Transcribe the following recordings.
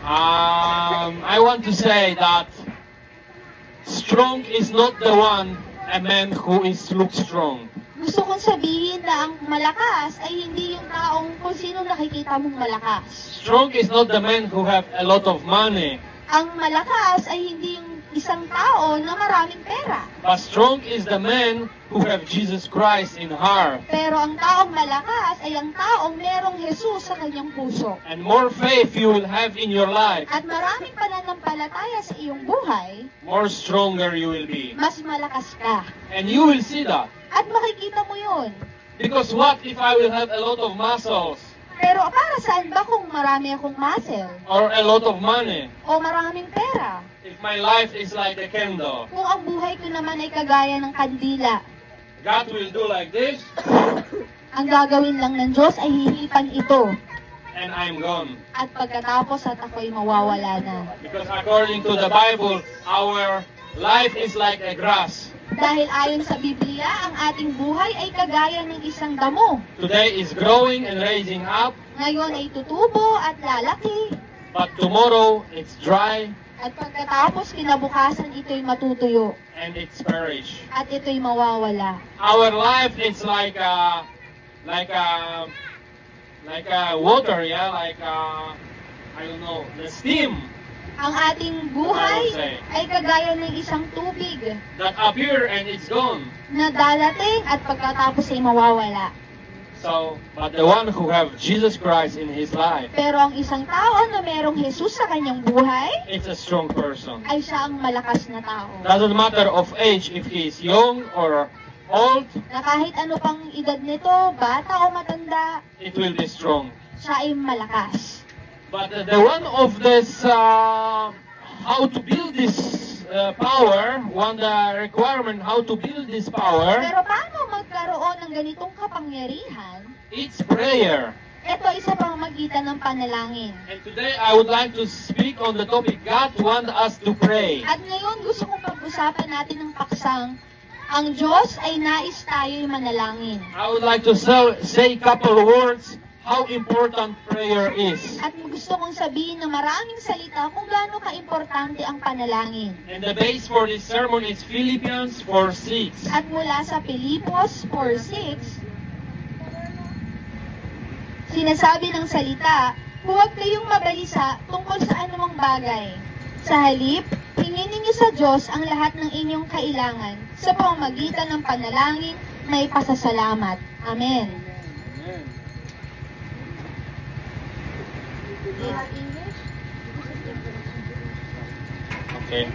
I want to say that strong is not the one, a man who looks strong. Gusto kong sabihin na ang malakas ay hindi yung taong kung sino nakikita mong malakas. Strong is not the man who have a lot of money. Ang malakas ay hindi yung isang tao na maraming pera. But strong is the man who have Jesus Christ in heart. Pero ang taong malakas ay ang taong merong Jesus sa kanyang puso. And more faith you will have in your life, At maraming pananampalataya sa iyong buhay, more stronger you will be. mas malakas ka. And you will see that. At makikita mo yun. Because what if I will have a lot of muscles Pero para saan ba kung marami akong muscle? or a lot of money? O maraming pera? If my life is like a candle, Kung ang buhay ko naman ay kagaya ng kandila, God will do like this ang gagawin lang ng Diyos ay hihilipan ito. and I'm gone. At pagkatapos at ako'y mawawala na. Because according to the Bible, our life is like a grass. Dahil ayon sa Biblia, ang ating buhay ay kagaya ng isang damo. Today is growing and raising up, Ngayon ay tutubo at lalaki. but tomorrow it's dry At pagkatapos kinabukasan ito'y matutuyo. and it's perish. At ito'y mawawala. Our life is like a water, yeah, I don't know, the steam Ang ating buhay ay kagaya ng isang tubig that appear and it's gone. na darating at pagkatapos ay mawawala. So, but the one who have Jesus Christ in his life, Pero ang isang tao na merong Jesus sa kanyang buhay, it's a strong person. ay siya ang malakas na tao. Doesn't matter of age, if he is young or old, Na kahit ano pang edad nito, bata o matanda, it will be strong. siya ay malakas. But the one of this, how to build this power, the requirement how to build this power, Pero paano magkaroon ng ganitong kapangyarihan? it's prayer. Ito isa pamamagitan ng panalangin. And today I would like to speak on the topic, God wants us to pray. At ngayon gusto kong pag-usapan natin ng paksang, ang Diyos ay nais tayo'y manalangin. I would like to say a couple of words how important prayer is. At gusto kong sabihin ng maraming salita kung gaano ka-importante ang panalangin. And the base for this sermon is Philippians 4:6. At mula sa Pilipos 4:6, sinasabi ng salita, huwag kayong mabalisa tungkol sa anumang bagay. Sa halip, hingin ninyo sa Diyos ang lahat ng inyong kailangan sa pamamagitan ng panalangin may pasasalamat. Amen. Okay.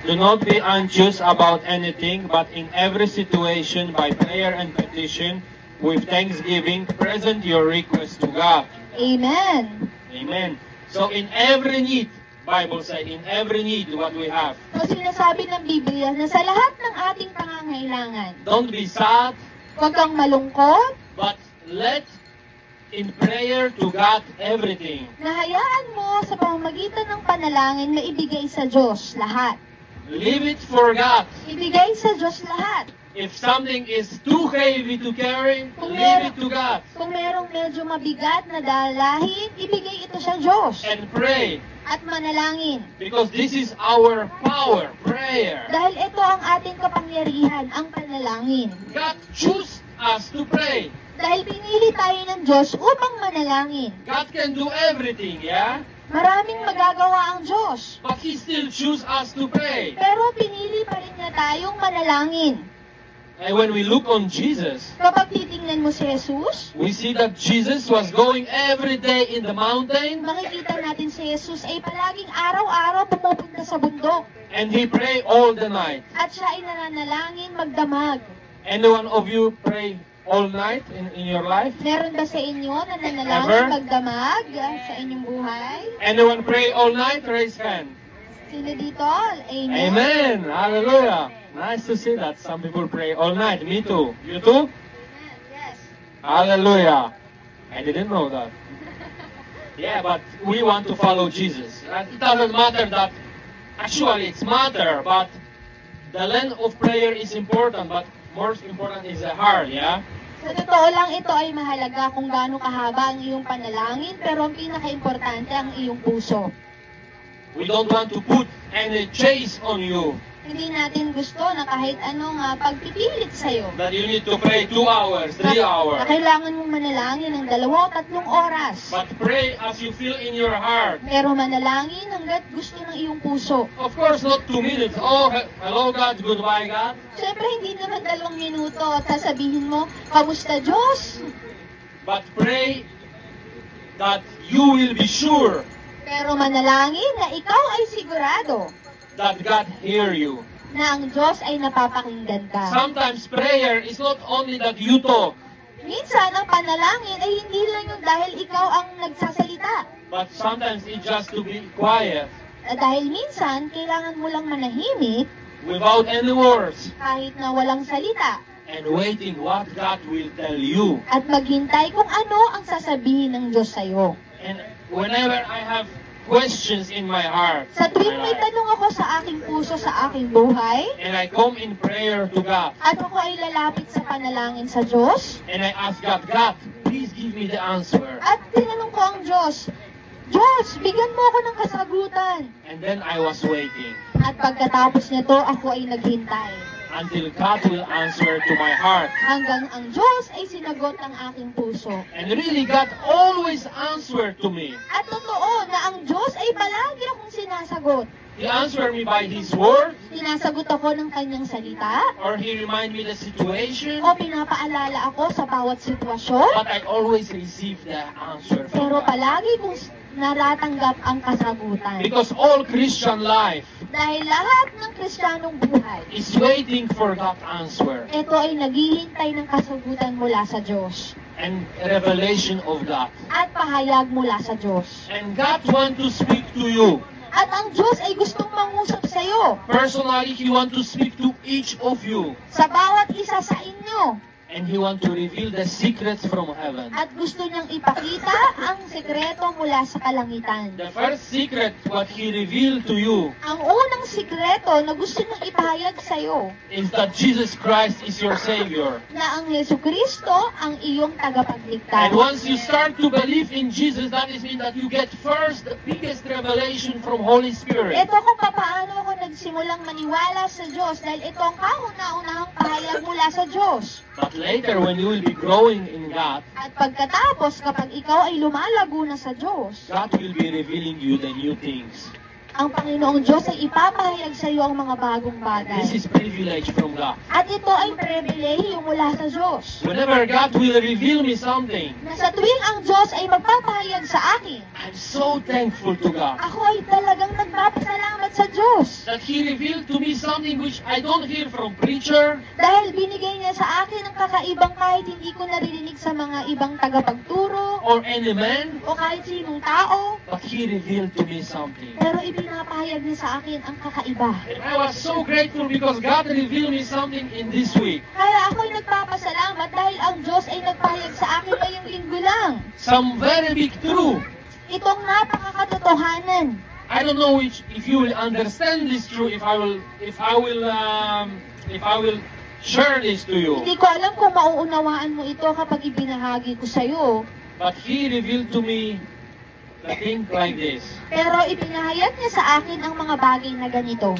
Do not be anxious about anything, but in every situation, by prayer and petition, with thanksgiving, present your request to God. Amen. Amen. So in every need, Bible say, in every need what we have. So sinasabi ng Biblia na sa lahat ng ating pangangailangan, Don't be sad, huwag kang malungkot, but let in prayer to God everything. nahayaan mo sa pamamagitan ng panalangin na ibigay sa Diyos lahat. Leave it for God. Ibigay sa Diyos lahat. If something is too heavy to carry, leave it to God. Kung merong medyo mabigat na dalahin, ibigay ito sa Diyos. And pray. At manalangin. Because this is our power, prayer. Dahil ito ang ating kapangyarihan, ang panalangin. God choose us to pray. Dahil pinili tayo ng Diyos upang manalangin. God can do everything, yeah? Maraming magagawa ang Diyos. But He still choose us to pray. Pero pinili pa rin niya tayong manalangin. And when we look on Jesus, Kapag titingnan mo si Jesus, we see that Jesus was going every day in the mountain makikita natin si Jesus ay palaging araw-araw pumupunta sa bundok. and He pray all the night. At siya ay nananalangin magdamag. Any one of you pray all night in your life? Meron ba sa inyo na Ever? nanalangin magdamag sa inyong buhay? Anyone pray all night? Raise hand. Sino dito? Amen. Amen. Hallelujah. Nice to see that some people pray all night. Me too. You too? Yes. Hallelujah. I didn't know that. Yeah, but we want to follow Jesus. And it doesn't matter that, actually it's matter, but the length of prayer is important, but most important is the heart, yeah? Sa totoo lang, ito ay mahalaga kung gaano kahaba ang iyong panalangin, pero ang pinaka-importante ang iyong puso. We don't want to put any chase on you, Hindi natin gusto na kahit anong pagpipilit sa'yo. that you need to pray 2 hours, 3 Na hours. kailangan mong manalangin ng 2 o 3 oras. But pray as you feel in your heart. Pero manalangin hanggat gusto ng iyong puso. Of course, not 2 minutes. Oh, hello God, goodbye God. Siyempre, hindi naman 2 minuto at sasabihin mo, kamusta Diyos? But pray that you will be sure Pero manalangin na ikaw ay sigurado that God hear you. na ang Diyos ay napapakinggan ka. Sometimes prayer is not only that you talk, Minsan, ang panalangin ay hindi lang yung dahil ikaw ang nagsasalita. but sometimes it's just to be quiet Dahil minsan, kailangan mo lang manahimik without any words kahit na walang salita and waiting what God will tell you. at maghintay kung ano ang sasabihin ng Diyos sa'yo. And whenever I have questions in my heart, Sa tuwing may tanong ako sa aking puso, sa aking buhay, and I come in prayer to God, at ako ay lalapit sa panalangin sa Diyos, and I ask God, God, please give me the answer. at tinanong ko ang Diyos, Diyos, bigyan mo ako ng kasagutan. And then I was waiting At pagkatapos nito, ako ay naghintay. until God will answer to my heart. Hanggang ang Diyos ay sinagot ang aking puso. And really, God always answered to me. At totoo na ang Diyos ay palagi akong sinasagot. He answered me by His word, Sinasagot ako ng kanyang salita, or He remind me the situation, o pinapaalala ako sa bawat sitwasyon, but I always receive the answer from pero God. palagi kong naratanggap ang kasagutan. Because all Christian life Dahil lahat ng Kristiyanong buhay, is waiting for that answer ito ay naghihintay ng kasagutan mula sa Diyos and revelation of God. at pahayag mula sa Diyos. And God wants to speak to you. At ang Diyos ay gustong mangusap sa iyo, Personally, He wants to speak to each of you. sa bawat isa sa inyo. And He wants to reveal the secrets from heaven. At gusto niyang ipakita ang sekreto mula sa kalangitan. The first secret, what He revealed to you, Ang unang sekreto na gusto niyang ipahayag sa iyo, is that Jesus Christ is your Savior. na ang Jesucristo ang iyong tagapagligtas. And once you start to believe in Jesus, that is mean that you get first the biggest revelation from Holy Spirit. Ito kung paano ako nagsimulang maniwala sa Diyos dahil ito ang kauna-unahang pahayag mula sa Diyos. But later, when you will be growing in God, At pagkatapos, kapag ikaw ay lumalago na sa Diyos, God will be revealing you the new things. ang Panginoong Diyos ay ipapahayag sa iyo ang mga bagong bagay. This is privilege from God. At ito ay pribilehiyo mula sa Diyos. Whenever God will reveal me something, Na sa tuwing ang Diyos ay magpapahayag sa akin, I'm so thankful to God ako ay talagang nagpapasalamat sa Diyos. that He revealed to me something which I don't hear from preacher, Dahil binigay niya sa akin ang kakaibang kahit hindi ko naririnig sa mga ibang tagapagturo or any man, o kahit sinong tao, but He revealed to me something. pero ipinapahayag niya sa akin ang kakaiba. And I was so grateful because God revealed me something in this week. Kaya ako'y nagpapasalamat dahil ang Diyos ay nagpahayag sa akin ngayong linggo lang. Some very big truth. Itong napakakatotohanan. I don't know if you will understand this truth if I will share this to you. Hindi ko alam kung mauunawaan mo ito kapag ibinahagi ko sa iyo. But He revealed to me the thing like this. Pero ipinahayag niya sa akin ang mga bagay na ganito.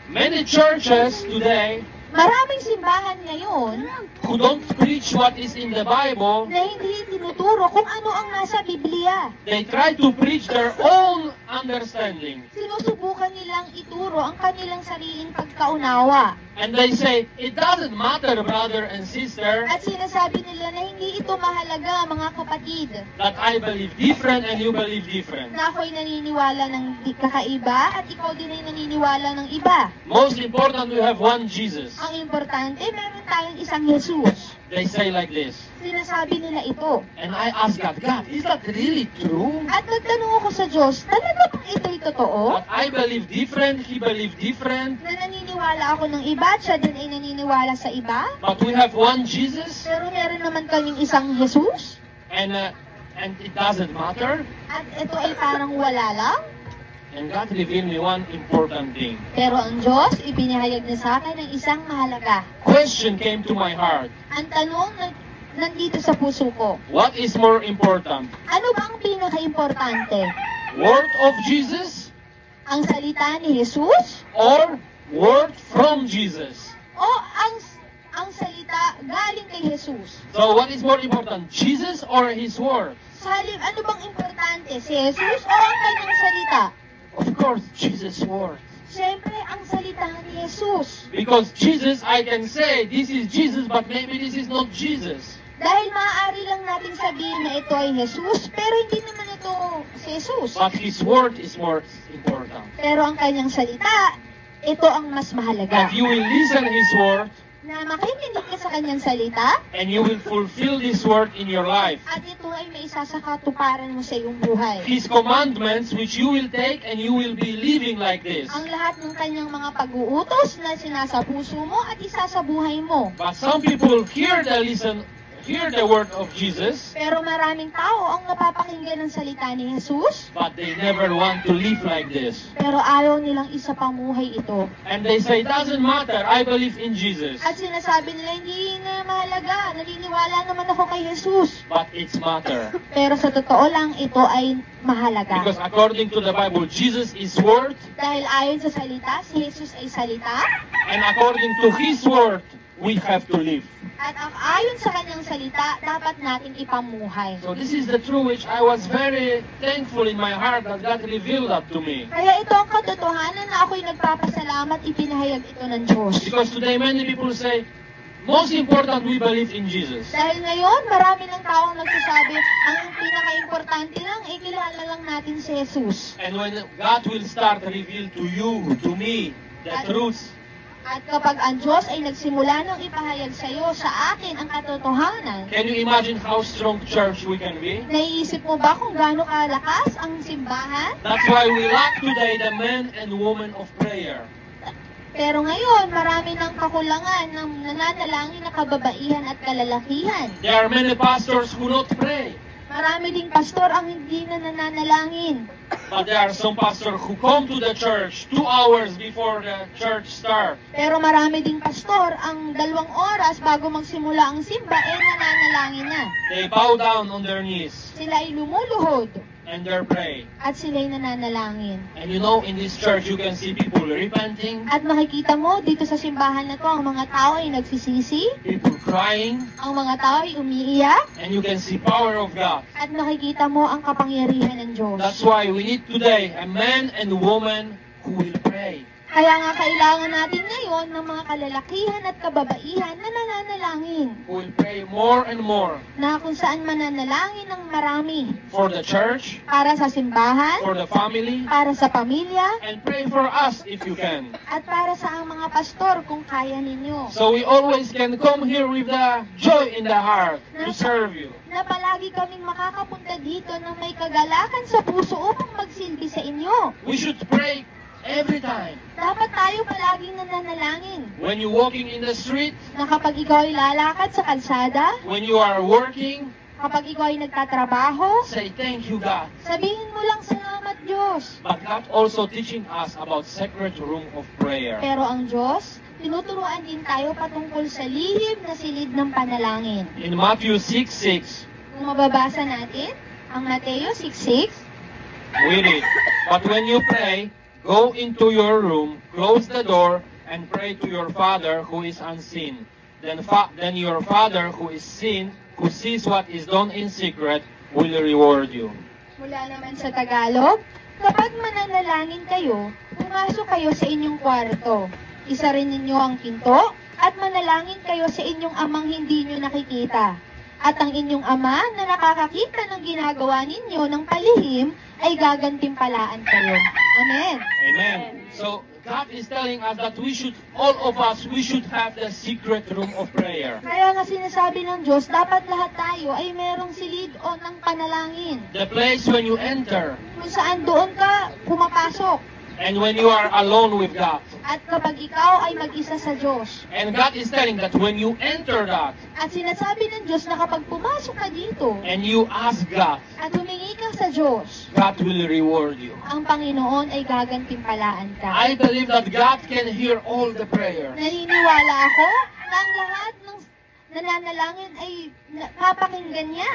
Many churches today Maraming simbahan ngayon who don't preach what is in the Bible, na hindi tinuturo kung ano ang nasa Biblia. they try to preach their own understanding. Sinusubukan nilang ituro ang kanilang sariling pagkaunawa. And they say, it doesn't matter, brother and sister, At sinasabi nila na hindi ito mahalaga, mga kapatid. that I believe different and you believe different. Na ako'y naniniwala ng kakaiba at ikaw din ay naniniwala ng iba. Most important, we have one Jesus. Ang importante, meron tayong isang Jesus. They say like this. Sinasabi nila ito. And I ask God, God, is that really true? At nagtanong ako sa Diyos, talaga bang ito'y totoo? That I believe different, He believe different, Na naniniwala ako ng iba at siya din ay naniniwala sa iba? but we have one Jesus, Pero meron naman kaming isang Jesus? and it doesn't matter. At ito ay parang wala lang? And God revealed me one important thing. Pero ang Diyos, ibinahayag niya sa akin ng isang mahalaga. Question came to my heart. Ang tanong na nandito sa puso ko. What is more important? Ano ba ang pinaka-importante? Word of Jesus Ang salita ni Jesus or word from Jesus? o ang salita galing kay Jesus? So what is more important? Jesus or His word? Sa halip, ano bang importante? Si Jesus o ang kanyang salita? Of course, Jesus' word. Siyempre, ang salita ni Jesus. Because Jesus, I can say, this is Jesus, but maybe this is not Jesus. Dahil maaari lang natin sabihin na ito ay Jesus, pero hindi naman ito si Jesus. But His word is more important. Pero ang kanyang salita, ito ang mas mahalaga. If you will listen His word, Na makikinig ka sa kanyang salita, and you will fulfill this word in your life. at ito ay may isa sa katuparan mo sa iyong buhay. His commandments, which you will take, and you will be living like this. Ang lahat ng kanyang mga pag-uutos na sinasa puso mo at isa sa buhay mo. But some people hear the word of Jesus, Pero maraming tao ang napapakinggan ng salita ni Jesus, but they never want to live like this. pero ayaw nilang isa pamuhay ito. And they say, it doesn't matter, I believe in Jesus. At sinasabi nila, hindi na mahalaga, naniniwala naman ako kay Jesus. But it's matter. Pero sa totoo lang, ito ay mahalaga. Because according to the Bible, Jesus is word, Dahil ayon sa salita, si Jesus ay salita, and according to His word, we have to live. at ang ayon sa kanyang salita, dapat natin ipamuhay. So this is the truth which I was very thankful in my heart that God revealed that to me. Kaya ito ang katotohanan na ako'y nagpapasalamat, ipinahayag ito ng Diyos. Because today many people say, most important we believe in Jesus. Dahil ngayon, marami ng taong nagsasabi, ang pinaka-importante lang, ikilala lang natin si Jesus. And when God will start to reveal to you, to me, the truth, At kapag ang Diyos ay nagsimula ng ipahayag sa iyo, sa akin, ang katotohanan, can you imagine how strong church we can be? naiisip mo ba kung gaano kalakas ang simbahan? That's why we lack today the men and women of prayer. Pero ngayon, marami ng kakulangan ng nananalangin na kababaihan at kalalakihan. There are many pastors who not pray. Marami ding pastor ang hindi na nananalangin. But there are some pastors who come to the church 2 hours before the church starts. Pero marami ding pastor ang 2 oras bago magsimula ang simba, nananalangin na. They bow down on their knees Sila ay lumuluhod and they pray. at sila'y nananalangin. And you know, in this church, you can see people repenting, At makikita mo dito sa simbahan na to, ang mga tao ay nagsisisi, people crying, ang mga tao ay umiiyak, and you can see power of God. at makikita mo ang kapangyarihan ng Diyos. That's why we need today a man and woman who will pray. Kaya nga kailangan natin ngayon ng mga kalalakihan at kababaihan na nananalangin, Who will pray more and more na kung saan mananalangin ng marami, for the church, para sa simbahan, for the family, para sa pamilya, and pray for us if you can. at para sa mga pastor kung kaya ninyo. So we always can come here with the joy in the heart to serve you. Na palagi kaming makakapunta dito na may kagalakan sa puso upang magsilbi sa inyo. We should pray every time. Dapat tayo palaging nananalangin When you're walking in the street, na kapag ikaw ay lalakad sa kalsada, when you are working, kapag ikaw ay nagtatrabaho, say thank you God. sabihin mo lang salamat Diyos. But God also teaching us about sacred room of prayer. Pero ang Diyos, tinuturuan din tayo patungkol sa lihim na silid ng panalangin. In Matthew 6:6, Kung mababasa natin, ang Mateo 6:6, we read, but when you pray, go into your room, close the door, and pray to your Father who is unseen. Then your Father who is seen, who sees what is done in secret, will reward you. mula naman sa Tagalog, kapag mananalangin kayo, pumasok kayo sa inyong kwarto. Isa rin ninyo ang pinto, at manalangin kayo sa inyong amang hindi nyo nakikita. At ang inyong ama na nakakakita ng ginagawa ninyo ng palihim, ay gagantimpalaan kayo. Amen. Amen. So God is telling us that we should, all of us, we should have the secret room of prayer. Kaya nga sinasabi ng Diyos, dapat lahat tayo ay merong silid o ng panalangin. The place when you enter, Kung saan doon ka pumapasok. and when you are alone with God. At kapag ikaw ay mag-isa sa Diyos. And God is telling that when you enter that, At sinasabi ng Diyos na kapag pumasok ka dito, and you ask God, at humingi ka sa Diyos, God will reward you. ang Panginoon ay gagantimpalaan ka. I believe that God can hear all the prayer. Naniniwala ako na ang lahat ng nananalangin ay papakinggan niya.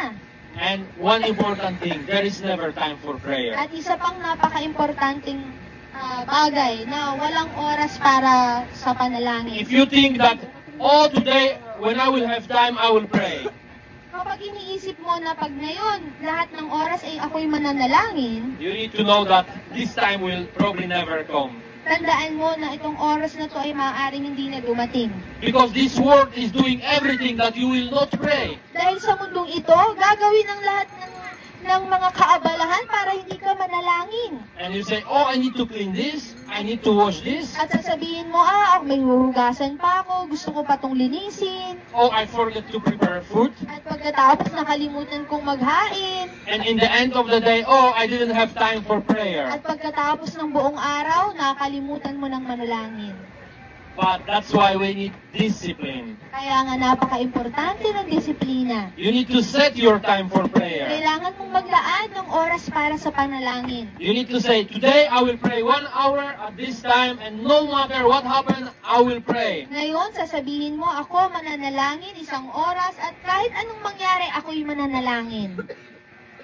And one important thing, there is never time for prayer. At isa pang napaka-importanting bagay na walang oras para sa panalangin. If you think that, oh, today, when I will have time, I will pray. Kapag iniisip mo na pag ngayon, lahat ng oras ay ako'y mananalangin, You need to know that this time will probably never come. tandaan mo na itong oras na to ay maaaring hindi na dumating. Because this world is doing everything that you will not pray. Dahil sa mundong ito, gagawin ang lahat ng mga kaabalahan para hindi ka manalangin. And you say, oh, I need to clean this, I need to wash this, At sasabihin mo, may huhugasan pa ako, gusto ko pa tong linisin. oh, I forget to prepare food. At pagkatapos nakalimutan kong maghain. And in the end of the day, oh, I didn't have time for prayer. At pagkatapos ng buong araw, nakalimutan mo ng manalangin. But that's why we need discipline. Kaya nga napaka-importante ng disiplina. You need to set your time for prayer. Kailangan mong maglaan ng oras para sa panalangin. You need to say, today I will pray 1 hour at this time, and no matter what happens, I will pray. Ngayon, sasabihin mo, ako mananalangin 1 oras at kahit anong mangyari, ako'y mananalangin.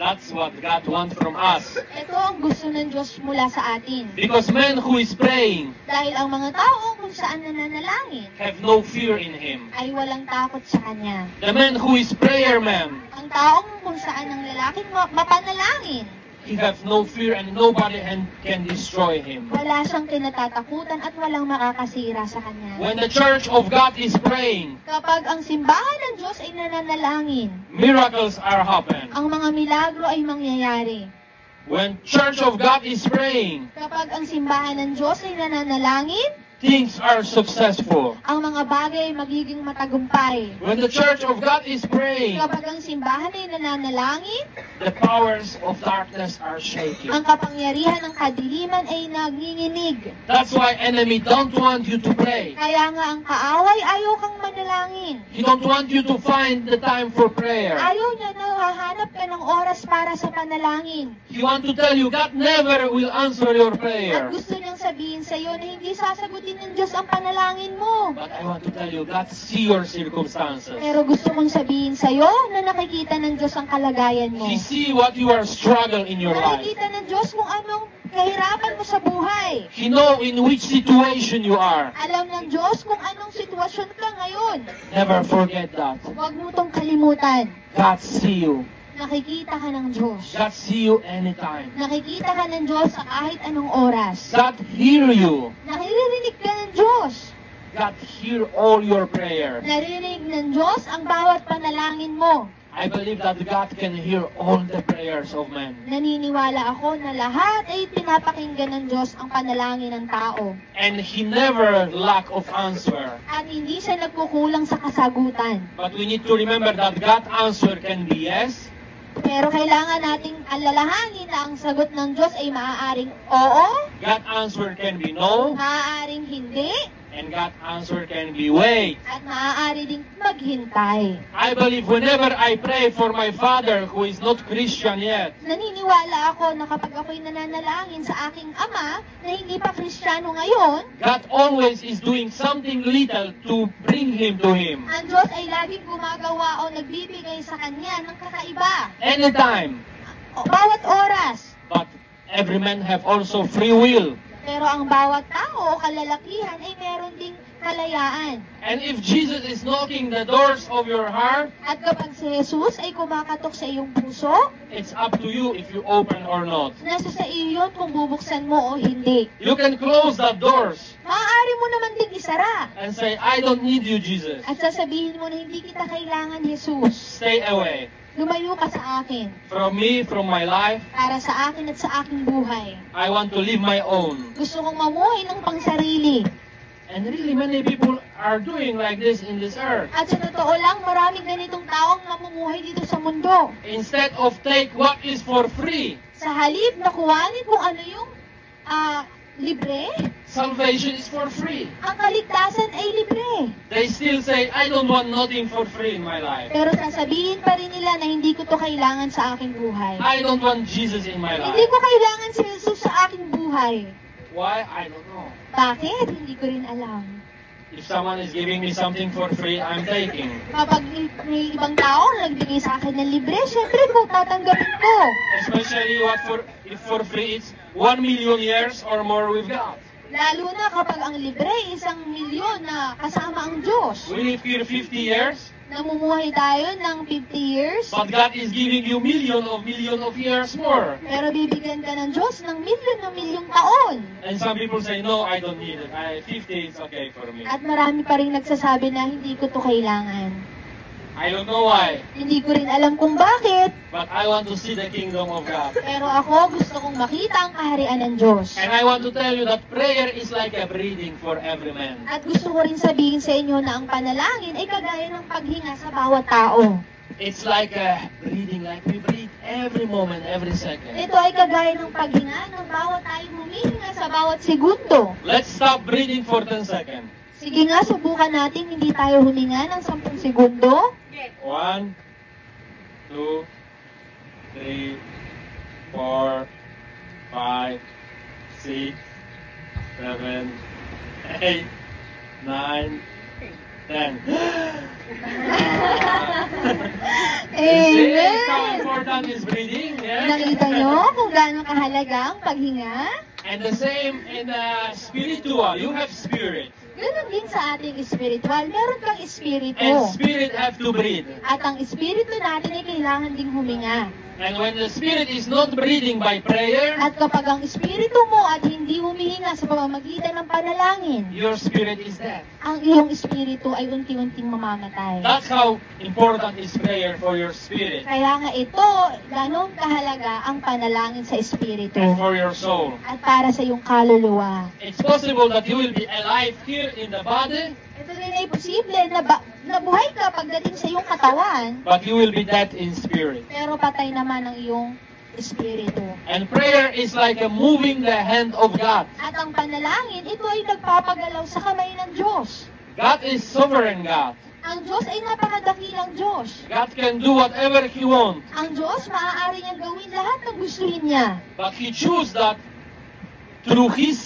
That's what God wants from us. Ito ang gusto ng Diyos mula sa atin. Because man who is praying Dahil ang mga tao kung saan nananalangin have no fear in him. ay walang takot sa Kanya. The man who is prayer man, Ang taong kung saan ang lalaking mapanalangin, he have no fear and nobody can destroy him. wala siyang kinatatakutan at walang makakasira sa Kanya. When the church of God is praying, Kapag ang simbahan ng Diyos ay nananalangin, miracles are happen. ang mga milagro ay mangyayari. When church of God is praying, Kapag ang simbahan ng Diyos ay nananalangin, things are successful. ang mga bagay ay magiging matagumpay. When the church of God is praying, Kapag ang simbahan ay nananalangin, the powers of darkness are shaking. ang kapangyarihan ng kadiliman ay nanginginig. That's why enemy don't want you to pray. Kaya nga ang kaaway ayaw kang manalangin. He don't want you to find the time for prayer. Ayaw niya na hahanap ka ng oras para sa panalangin. He want to tell you God never will answer your At prayer. gusto niyang sabihin sa iyo na hindi sasagutin ng Diyos ang panalangin mo. But I want to tell you God see your circumstances. Pero gusto kong sabihin sa iyo na nakikita ng Diyos ang kalagayan mo. He see what you are struggling in your life. Nakikita ng Diyos kung anong kahirapan mo sa buhay. He know in which situation you are. Alam ng Diyos kung anong sitwasyon ka ngayon. Never forget that. Huwag mo tong kalimutan. God see you. Nakikita ka ng Diyos. God see you anytime. Nakikita ka ng Diyos sa kahit anong oras. God hear you. Naririnig ka ng Diyos. God hear all your prayer. Naririnig ng Diyos ang bawat panalangin mo. I believe that God can hear all the prayers of men. Naniniwala ako na lahat ay pinapakinggan ng Diyos ang panalangin ng tao. And He never lack of answer. At hindi siya nagkukulang sa kasagutan. But we need to remember that God answer can be yes, Pero kailangan nating alalahanin na ang sagot ng Diyos ay maaaring oo, God answer can be no, maaaring hindi, and God answer can be wait. at maaari ding maghintay. I believe whenever I pray for my father who is not Christian yet, Naniniwala ako na kapag ako'y nananalangin sa aking ama na hindi pa Kristiyano ngayon, God always is doing something little to bring him to Him. ang Diyos ay laging gumagawa o nagbibigay sa kanya ng kakaiba. Anytime. O, bawat oras. But every man have also free will. Pero ang bawat tao o kalalakihan ay meron ding kalayaan. And if Jesus is knocking the doors of your heart, At kapag si Jesus ay kumakatok sa iyong puso, it's up to you if you open or not. nasa sa iyo yun kung bubuksan mo o hindi. You can close the doors Maaari mo naman ding isara. and say, I don't need you, Jesus. At sasabihin mo na hindi kita kailangan, Jesus. Stay away Lumayo ka sa akin. from me, from my life. Para sa akin at sa aking buhay. I want to live my own. Gusto kong mamuhay ng pangsarili. And really, many people are doing like this in this earth. At sa totoo lang, maraming ganitong taong mamumuhay dito sa mundo. Instead of take what is for free, Sa halip na kuwanin kung ano yung libre, salvation is for free. ang kaligtasan ay libre. They still say, I don't want nothing for free in my life. Pero sasabihin pa rin nila na hindi ko to kailangan sa aking buhay. I don't want Jesus in my Hindi life. ko kailangan si Jesus sa aking buhay. Why? I don't know. Bakit? Hindi ko rin alam. If someone is giving me something for free, I'm taking. Kapag may ibang tao na nagbigay sa akin ng libre, syempre po, tatanggapin ko. Especially if for free it's 1 million years or more we've got. Lalo na kapag ang libre, 1,000,000 na kasama ang Diyos. We live here 50 years, Namumuhay tayo ng 50 years, but God is giving you million of years more. pero bibigyan ka ng Diyos ng milyong taon. And some people say, no, I don't need it. 50 is okay for me. At marami pa rin nagsasabi na hindi ko to kailangan. I don't know why, Hindi ko rin alam kung bakit, but I want to see the kingdom of God. pero ako gusto kong makita ang kaharian ng Diyos. And I want to tell you that prayer is like a breathing for every man. At gusto ko rin sabihin sa inyo na ang panalangin ay kagaya ng paghinga sa bawat tao. It's like a breathing, like we breathe every moment, every second. Ito ay kagaya ng paghinga ng bawat tayo humihinga sa bawat segundo. Let's stop breathing for 10 seconds. Sige nga, subukan natin hindi tayo huminga ng 10 segundo. 1, 2, 3, 4, 5, 6, 7, 8, 9, 10. Amen! How important is breathing? Yes? Nakita nyo kung gaano kahalaga ang paghinga? And the same in spiritual. You have spirit. Ganun din sa ating espiritual. Meron kang espiritu. And spirit have to breathe. At ang espiritu natin ay kailangan ding huminga. And when the spirit is not breathing by prayer, At kapag ang espiritu mo at hindi humihinga sa pamamagitan ng panalangin, your spirit is dead. ang iyong espiritu ay unti-unting mamamatay. That's how important is prayer for your spirit Kaya nga ito, ganun kahalaga ang panalangin sa espiritu and for your soul. at para sa iyong kaluluwa. It's possible that you will be alive here in the body, Ito rin ay posible na, nabuhay ka pagdating sa iyong katawan, but you will be dead in spirit. pero patay naman ang iyong espiritu. And prayer is like a moving the hand of God. At ang panalangin, ito ay nagpapagalaw sa kamay ng Diyos. God is sovereign God. Ang Diyos ay napakadakilang Diyos. God can do whatever He wants, Ang Diyos, maaari niyang gawin lahat ng gustuhin niya. but He chose that through His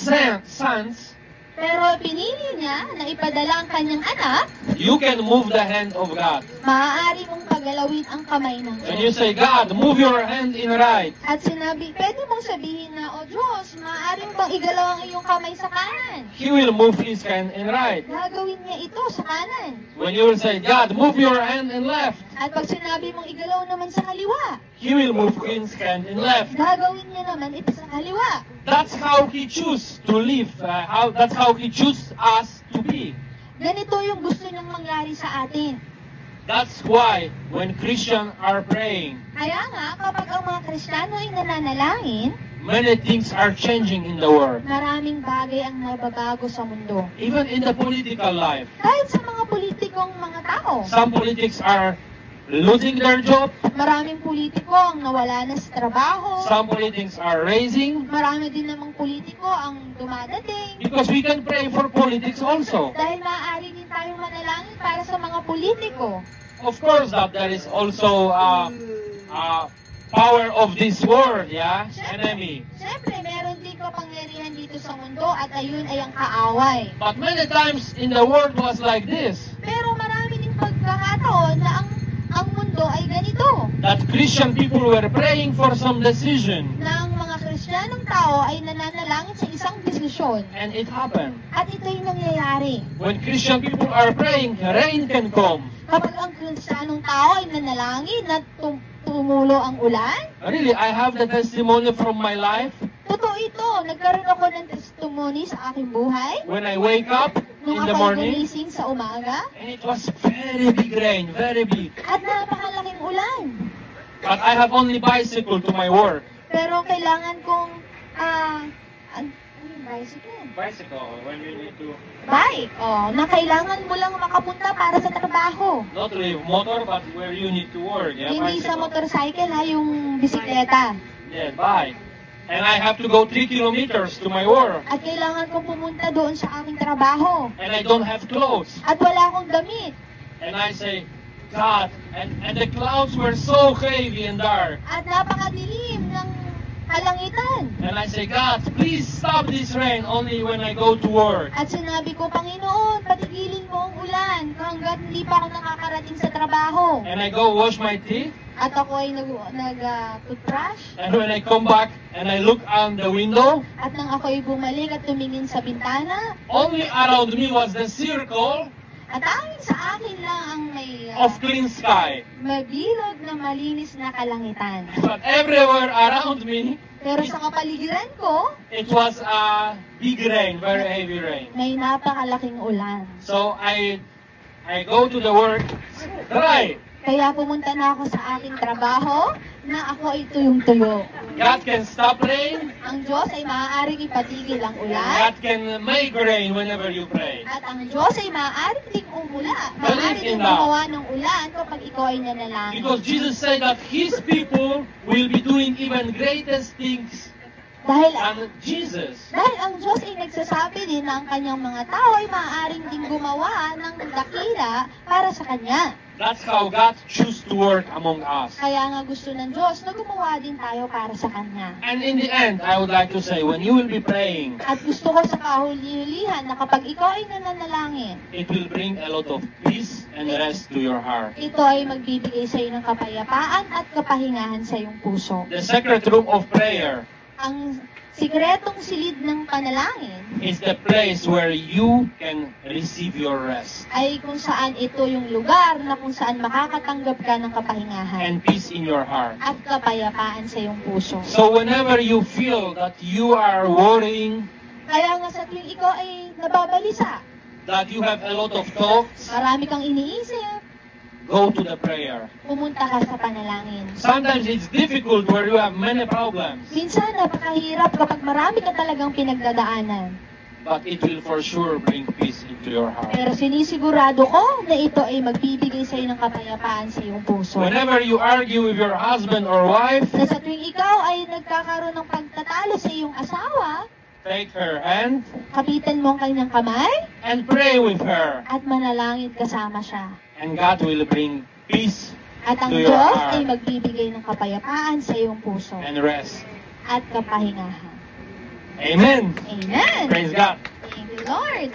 sons, Pero pinili niya na ipadala ang kanyang anak, you can move the hand of God. maaari mong pagalawin ang kamay ng When you Diyos. say, God, move your hand in right, At sinabi, pwede mong sabihin na, O Diyos, maaari mo bang igalaw ang iyong kamay sa kanan? He will move His hand in right. Gagawin niya ito sa kanan. When you will say, God, move your hand in left, At pag sinabi mong igalaw naman sa kaliwa, He will move His hand in left. gagawin niya naman ito sa kaliwa. That's how He choose to live. That's how He choose us to be. Ganito yung gusto niyang mangyari sa atin. That's why when Christians are praying, Kaya nga, kapag ang mga Kristiyano ay nananalangin, many things are changing in the world. maraming bagay ang nababago sa mundo. Even in the political life, Kahit sa mga politikong mga tao, some politics are losing their job, maraming politiko ang nawala na sa trabaho, some politics are raising, marami din namang politiko ang dumadating, because we can pray for politics also. dahil maaari din tayong manalangin para sa mga politiko. Of course, that there is also power of this world, yeah, enemy. Siyempre, meron din kapangyarihan dito sa mundo at ayun ay ang kaaway. But many times in the world was like this, Pero marami din pagkakataon na ang mundo ay ganito, that Christian people were praying for some decision, na ang mga Kristiyanong tao ay nananalangin sa isang desisyon. and it happened. At ito'y nangyayari. When Christian people are praying, rain can come. Kapag ang Kristiyanong tao ay nanalangin na tumulo ang ulan, Really, I have the testimony from my life. totoo ito. Nagkaroon ako ng testimony sa aking buhay When I wake up nung in the ako'y morning, gumising sa umaga and it was very big rain, very big. at napakalaking ulan. But I have only bicycle to my work. Pero kailangan kong, ano yung bicycle? Bicycle, when you need to, Bike. Na kailangan mo lang makapunta para sa trabaho. not really motor, but where you need to work. Yeah, Hindi sa bicycle. motorcycle ha, yung bisikleta. Yeah, bike. And I have to go 3 kilometers to my work. At kailangan kong pumunta doon sa aking trabaho. And I don't have clothes. At wala akong damit. And I say, God, and the clouds were so heavy and dark. At napakadilim ng kalangitan. And I say, God, please stop this rain only when I go to work. At sinabi ko, Panginoon, patigilin mo ang ulan hanggat hindi pa ako nakakarating sa trabaho. And I go wash my teeth. At ako ay nag-toothbrush. And when I come back and I look out the window, At nang ako ay bumalik at tumingin sa bintana, only around me was the circle at tanging sa akin lang ang may of clean sky. mabilog na malinis na kalangitan. But everywhere around me, Pero sa kapaligiran ko, it was a big rain, very heavy rain. may napakalaking ulan. So I go to the work, dry. Kaya pumunta na ako sa aking trabaho na ako ay tuyong-tuyo. God can stop rain. Ang Diyos ay maaaring ipatigil ang ulan. God can make rain whenever you pray. At ang Diyos ay maaaring ding umula. Believe Maaaring in ding that. gumawa ng ulan kapag ikaw ay nanalangin. Because Jesus said that His people will be doing even greatest things Dahil than Jesus. ang Diyos ay nagsasabi din na ang kanyang mga tao ay maaaring ding gumawa ng dakila para sa Kanya. That's how God chooses to work among us. Kaya nga gusto ng Diyos na gumawa din tayo para sa Kanya. And in the end, I would like to say, when you will be praying, At gusto ko sa kahuli-hulihan na kapag ikaw ay nananalangin, it will bring a lot of peace and rest to your heart. ito ay magbibigay sa iyo ng kapayapaan at kapahingahan sa iyong puso. The secret room of prayer Ang sikretong silid ng panalangin is the place where you can receive your rest ay kung saan ito yung lugar na kung saan makakatanggap ka ng kapahingahan and peace in your heart. at kapayapaan sa iyong puso. So whenever you feel that you are worrying, Kaya nga sa tuwing ikaw ay nababalisa, that you have a lot of thoughts, marami kang iniisip, go to the prayer. pumunta ka sa panalangin. Sometimes it's difficult where you have many problems, Minsan napakahirap kapag marami ka talagang pinagdadaanan. but it will for sure bring peace into your heart. Pero sinisigurado ko na ito ay magbibigay sa iyo ng kapayapaan sa iyong puso. Whenever you argue with your husband or wife, Na sa tuwing ikaw ay nagkakaroon ng pagtatalo sa iyong asawa, take her hand kapitan mo ang kanyang kamay and pray with her. at manalangin kasama siya. And God will bring peace At ang to your Diyos heart ay magbibigay ng kapayapaan sa iyong puso and rest. at kapahingahan. Amen. Amen! Praise God. Thank you, Lord!